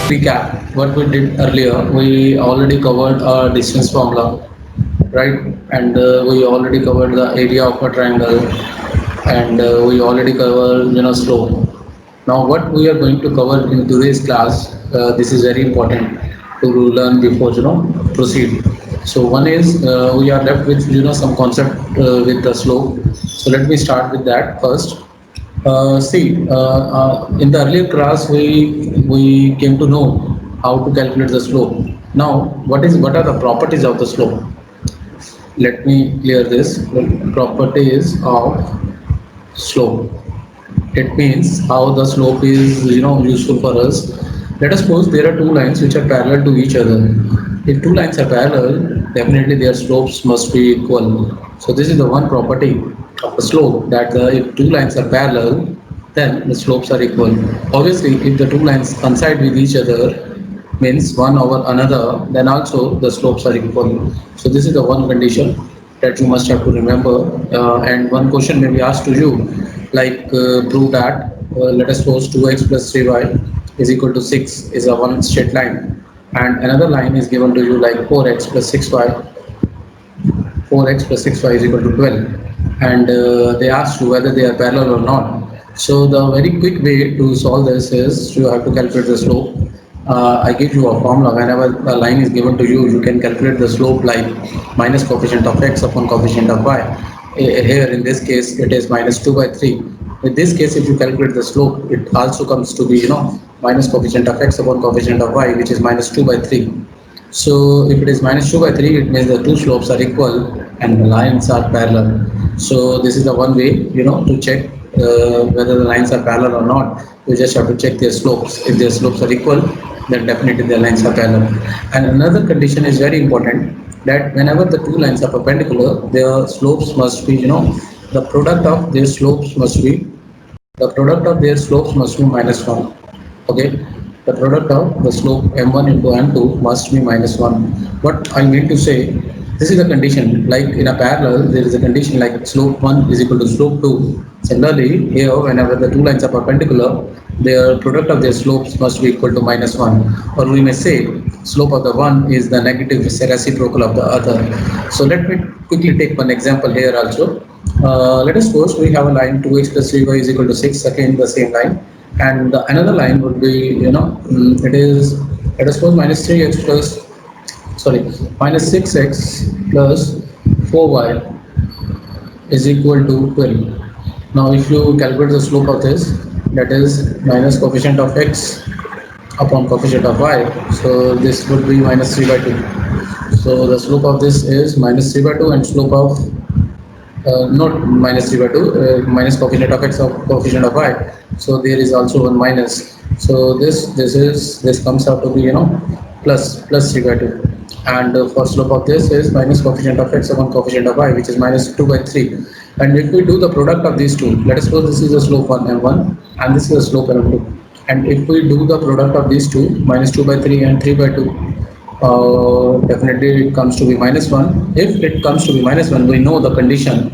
Recap what we did earlier. We already covered our distance formula, right? And we already covered the area of a triangle, and we already covered slope. Now, what we are going to cover in today's class, this is very important to learn before proceed. So one is we are left with some concept with the slope. So let me start with that first. In the earlier class, we came to know how to calculate the slope. Now, what are the properties of the slope? Let me clear this. Properties of slope. It means how the slope is useful for us. Let us suppose there are two lines which are parallel to each other. If two lines are parallel, definitely their slopes must be equal. So this is the one property of the slope, that if two lines are parallel, then the slopes are equal. Obviously, if the two lines coincide with each other, means one over another, then also the slopes are equal. So this is the one condition that you must have to remember. And one question may be asked to you, like prove that. Let us suppose 2x plus 3y is equal to 6 is a one straight line, and another line is given to you like 4x plus 6y 4x plus 6y is equal to 12, and they ask you whether they are parallel or not. So the very quick way to solve this is you have to calculate the slope. I give you a formula. Whenever a line is given to you, you can calculate the slope like minus coefficient of x upon coefficient of y. Here in this case it is minus 2 by 3. In this case, if you calculate the slope, it also comes to be minus coefficient of x upon coefficient of y, which is minus 2 by 3. So if it is minus 2 by 3, it means the two slopes are equal and the lines are parallel. So this is the one way, to check whether the lines are parallel or not. You just have to check their slopes. If their slopes are equal, then definitely their lines are parallel. And another condition is very important, that whenever the two lines are perpendicular, their slopes must be, the product of their slopes must be, minus 1. Okay, the product of the slope m1 into m2 must be minus 1. What I mean to say, this is a condition. Like in a parallel, there is a condition like slope 1 is equal to slope 2. Similarly, here whenever the two lines are perpendicular, their product of their slopes must be equal to minus 1. Or we may say slope of the one is the negative reciprocal of the other. So let me quickly take one example here also. Let us suppose we have a line 2x plus 3y is equal to 6, again the same line, and another line would be, it is, let us suppose minus 6x plus 4y is equal to 12. Now if you calculate the slope of this, that is minus coefficient of x upon coefficient of y, so this would be minus 3 by 2. So the slope of this is minus 3 by 2, and slope of not minus 3 by 2, minus coefficient of x of coefficient of y, so there is also one minus. So this comes out to be plus 3 by 2, and for slope of this is minus coefficient of x upon coefficient of y, which is minus 2 by 3. And if we do the product of these two, let us suppose this is a slope 1 m1 and this is a slope m2, and if we do the product of these two, minus 2 by 3 and 3 by 2, definitely it comes to be minus 1. If it comes to be minus 1, we know the condition.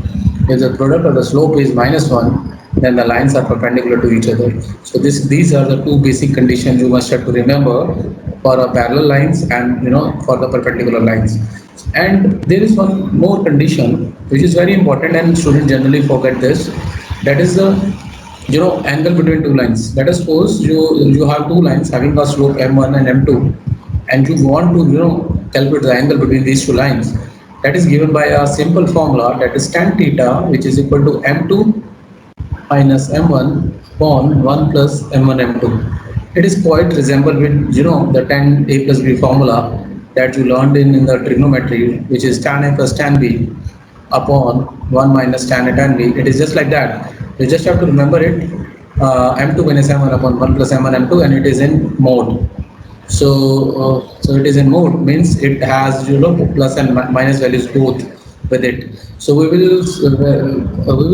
If the product of the slope is minus 1, then the lines are perpendicular to each other. So these are the two basic conditions you must have to remember for a parallel lines and for the perpendicular lines. And there is one more condition which is very important, and students generally forget this. That is the angle between two lines. Let us suppose you have two lines having a slope m1 and m2, and you want to calculate the angle between these two lines. That is given by a simple formula, that is tan theta, which is equal to m2 minus m1 upon 1 plus m1 m2. It is quite resemble with the tan a plus b formula that you learned in the trigonometry, which is tan a plus tan b upon 1 minus tan a tan b. It is just like that. You just have to remember it, m2 minus m1 upon 1 plus m1 m2, and it is in mode. So it is in mode, means it has plus and minus values both with it. So we will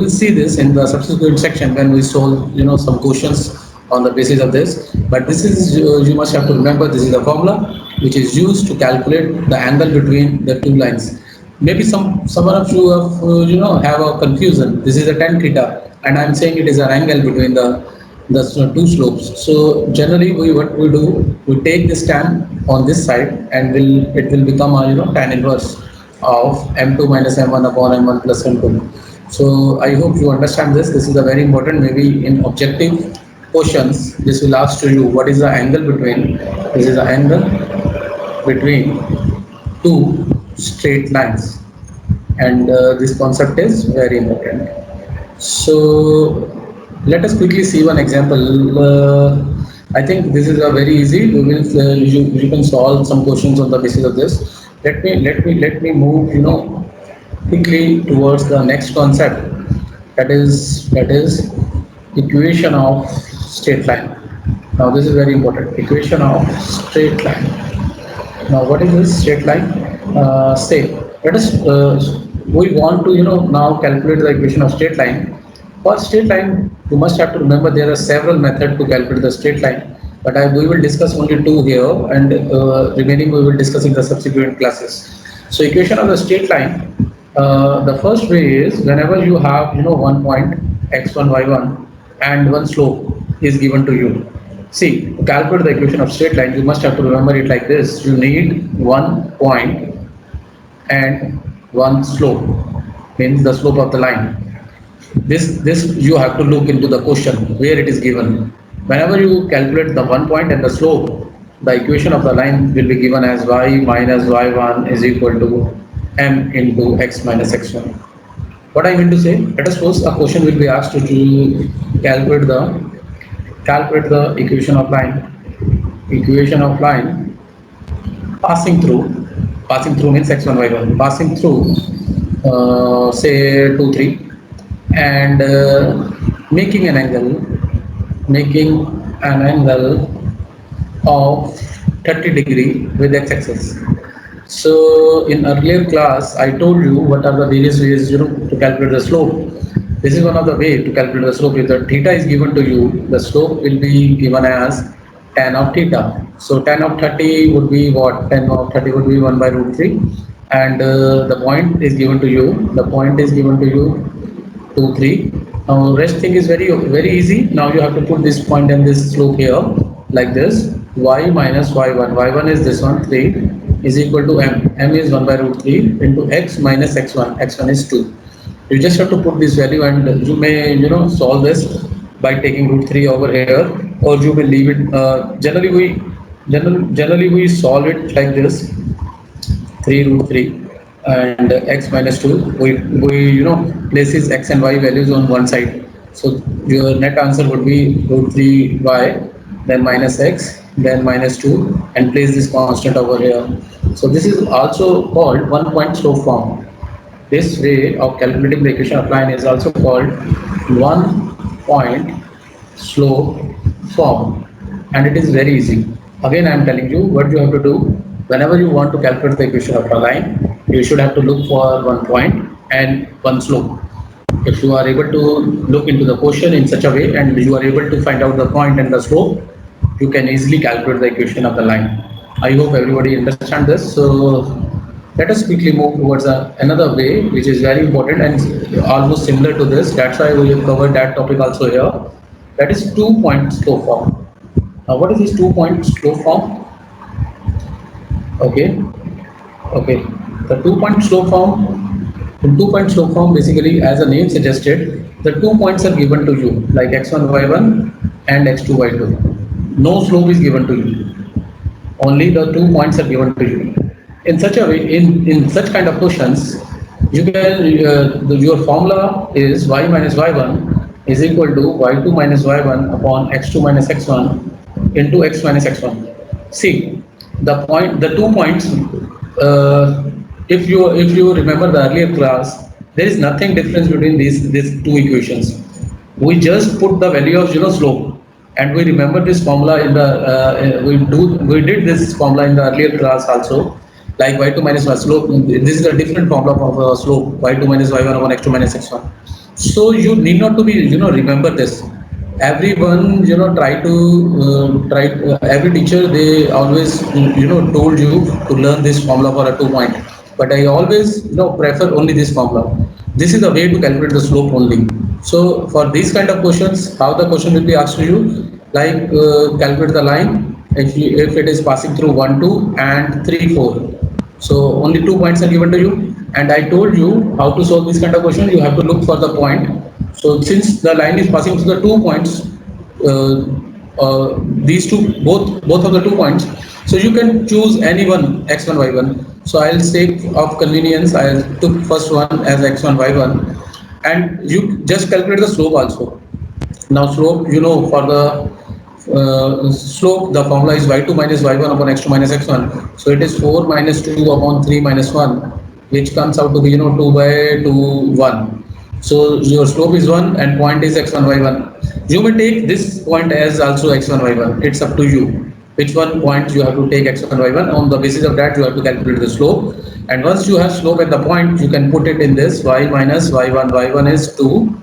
see this in the subsequent section when we solve some questions on the basis of this. But this is, you must have to remember, this is the formula which is used to calculate the angle between the two lines. Maybe some of you have have a confusion. This is a tan theta, and I'm saying it is an angle between the the two slopes. So generally, we what we do, we take this tan on this side, and it will become a tan inverse of m2 minus m1 upon m1 plus m2. So I hope you understand this. This is a very important. Maybe in objective questions, this will ask to you what is the angle between. This is the angle between two straight lines, and this concept is very important. So let us quickly see one example. I think this is a very easy. We will you can solve some questions on the basis of this. Let me move quickly towards the next concept. That is equation of straight line. Now this is very important. Equation of straight line. Now, what is this straight line? Say, let us we want to now calculate the equation of straight line. For straight line, you must have to remember there are several methods to calculate the straight line. But we will discuss only two here, and remaining we will discuss in the subsequent classes. So, equation of the straight line. The first way is whenever you have one point x1 y1 and one slope is given to you. See, to calculate the equation of straight line, you must have to remember it like this. You need one point and one slope, means the slope of the line. This you have to look into the question where it is given. Whenever you calculate the one point and the slope, the equation of the line will be given as y minus y1 is equal to m into x minus x1. What I mean to say, let us suppose a question will be asked to calculate the equation of line passing through means x1 y1 passing through say 2 3 and making an angle of 30° with x-axis. So in earlier class I told you what are the various ways to calculate the slope. This is one of the way to calculate the slope. If the theta is given to you, the slope will be given as tan of theta. So tan of 30 would be what? Tan of 30 would be 1 by root 3, and the point is given to you. The point is given to you 2 3. Now rest thing is very easy. Now you have to put this point and this slope here like this. Y minus y1. Y1 is this one 3 is equal to m. M is 1 by root 3 into x minus x1. X1 is 2. You just have to put this value, and you may solve this by taking root 3 over here, or you will leave it. Generally we solve it like this: 3 root 3 and x minus 2. We places x and y values on one side. So your net answer would be root 3y, then minus x, then minus 2, and place this constant over here. So this is also called one point slope form. This way of calculating the equation of line is also called one point slope form, and it is very easy. Again, I am telling you what you have to do. Whenever you want to calculate the equation of a line, you should have to look for one point and one slope. If you are able to look into the question in such a way and you are able to find out the point and the slope, you can easily calculate the equation of the line. I hope everybody understands this. So let us quickly move towards another way which is very important and almost similar to this. That's why we have covered that topic also here. That is 2-point slope form. Now what is this 2-point slope form? Okay. The 2-point slope form. In 2-point slope form, basically, as the name suggested, the 2 points are given to you, like x1 y1 and x2 y2. No slope is given to you. Only the 2 points are given to you. In such a way, in such kind of questions, you can your formula is y minus y1 is equal to y2 minus y1 upon x2 minus x1 into x minus x1. See, the 2 points. If you remember the earlier class, there is nothing difference between these two equations. We just put the value of slope, and we remember this formula in the we did this formula in the earlier class also, like y2 minus y slope. This is a different formula of slope, y2 minus y1 upon x2 minus x1. So you need not to be remember this. Everyone every teacher, they always told you to learn this formula for a 2 point, but I always prefer only this formula. This is the way to calculate the slope only. So for these kind of questions, how the question will be asked to you, like calculate the line if it is passing through 1, 2 and 3, 4. So only 2 points are given to you, and I told you how to solve this kind of question. You have to look for the point. So since the line is passing through the 2 points, uh, these two both of the 2 points, so you can choose any one x1 y1. So I'll sake of convenience I took first one as x1 y1, and you just calculate the slope also. Now slope, for the slope, the formula is y2 minus y1 upon x2 minus x1. So it is 4 minus 2 upon 3 minus 1, which comes out to be 2 by 2 1. So your slope is 1 and point is x1 y1. You may take this point as also x1 y1. It's up to you which one point you have to take x1 y1. On the basis of that you have to calculate the slope, and once you have slope at the point, you can put it in this y minus y1. Y1 is 2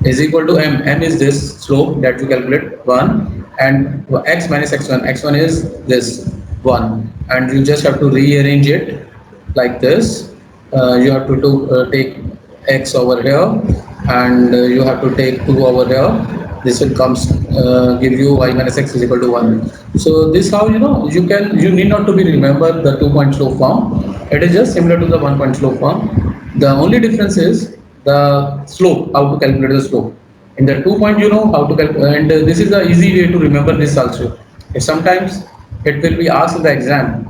is equal to m. M is this slope that you calculate 1, and x minus x1. X1 is this 1, and you just have to rearrange it like this. You have to take x over here, and you have to take 2 over here. This will comes give you y minus x is equal to 1. So this how you need not to be remember the 2-point slope form. It is just similar to the 1-point slope form. The only difference is the slope, how to calculate the slope. In the 2-point, you know how to calculate, and this is the easy way to remember this also. If sometimes it will be asked in the exam,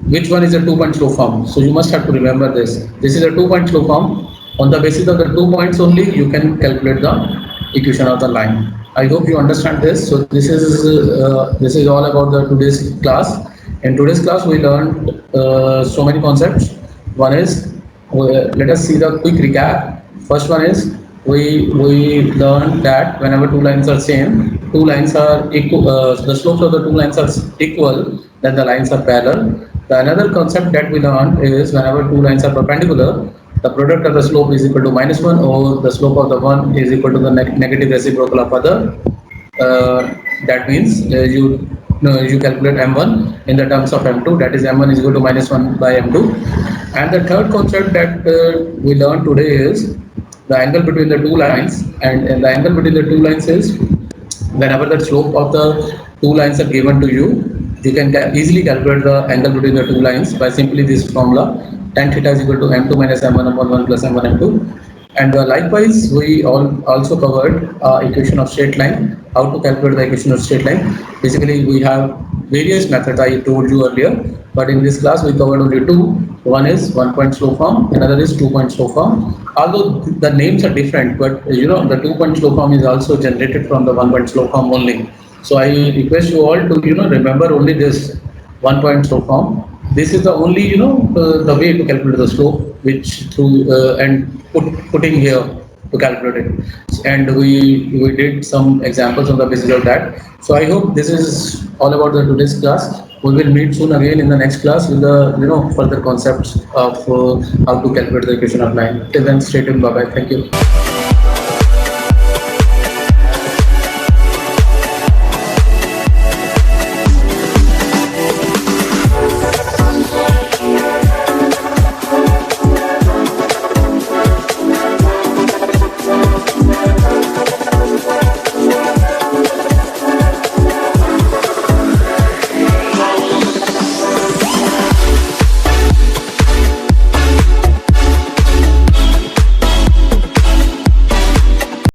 which one is a 2-point slope form. So you must have to remember this. This is a 2-point slope form. On the basis of the 2 points only, you can calculate the equation of the line. I hope you understand this. So this is all about the today's class. In today's class, we learned so many concepts. One is, let us see the quick recap. First one is, we learned that whenever two lines are same, two lines are equal, the slopes of the two lines are equal, then the lines are parallel. The another concept that we learned is whenever two lines are perpendicular, the product of the slope is equal to -1, or the slope of the one is equal to the negative reciprocal of other. That means you calculate m1 in the terms of m2, that is m1 is equal to -1 by m2. And the third concept that we learned today is the angle between the two lines, and the angle between the two lines is whenever the slope of the two lines are given to you, you can easily calculate the angle between the two lines by simply this formula: tan theta is equal to m2 minus m1 upon 1 plus m1 m2. And likewise, we also covered equation of straight line, how to calculate the equation of straight line. Basically, we have various methods I told you earlier, but in this class we covered only two. One is 1-point slope form, another is 2-point slope form. Although the names are different, but the 2-point slope form is also generated from the 1-point slope form only. So I request you all to remember only this 1-point slope form. This is the only the way to calculate the slope, which through and putting here to calculate it. And we did some examples on the basis of that. So I hope this is all about the today's class. We will meet soon again in the next class with the further concepts of how to calculate the equation of line. Till then, stay tuned. Bye bye. Thank you.